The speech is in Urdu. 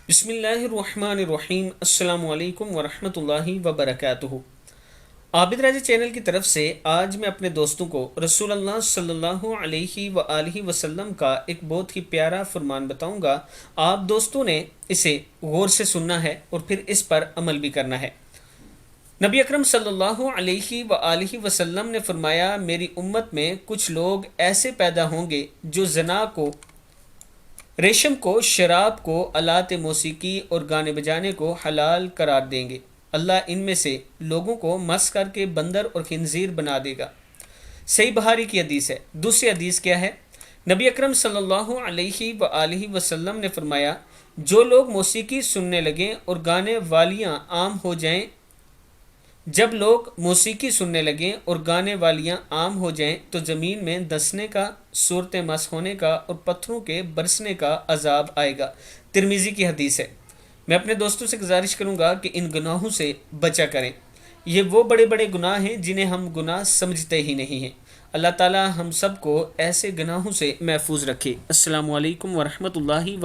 بسم اللہ الرحمن الرحیم، السلام علیکم ورحمۃ اللہ وبرکاتہ۔ عابد راجہ چینل کی طرف سے آج میں اپنے دوستوں کو رسول اللہ صلی اللہ علیہ وآلہ وسلم کا ایک بہت ہی پیارا فرمان بتاؤں گا۔ آپ دوستوں نے اسے غور سے سننا ہے اور پھر اس پر عمل بھی کرنا ہے۔ نبی اکرم صلی اللہ علیہ وآلہ وسلم نے فرمایا، میری امت میں کچھ لوگ ایسے پیدا ہوں گے جو زنا کو، ریشم کو، شراب کو، آلات موسیقی اور گانے بجانے کو حلال قرار دیں گے۔ اللہ ان میں سے لوگوں کو مس کر کے بندر اور خنزیر بنا دے گا۔ صحیح بخاری کی حدیث ہے۔ دوسری حدیث کیا ہے؟ نبی اکرم صلی اللہ علیہ وآلہ وسلم نے فرمایا، جو لوگ موسیقی سننے لگیں اور گانے والیاں عام ہو جائیں، جب لوگ موسیقی سننے لگیں اور گانے والیاں عام ہو جائیں تو زمین میں دسنے کا، صورت مس ہونے کا اور پتھروں کے برسنے کا عذاب آئے گا۔ ترمذی کی حدیث ہے۔ میں اپنے دوستوں سے گزارش کروں گا کہ ان گناہوں سے بچا کریں۔ یہ وہ بڑے بڑے گناہ ہیں جنہیں ہم گناہ سمجھتے ہی نہیں ہیں۔ اللہ تعالی ہم سب کو ایسے گناہوں سے محفوظ رکھے۔ السلام علیکم ورحمۃ اللہ وبرکاتہ۔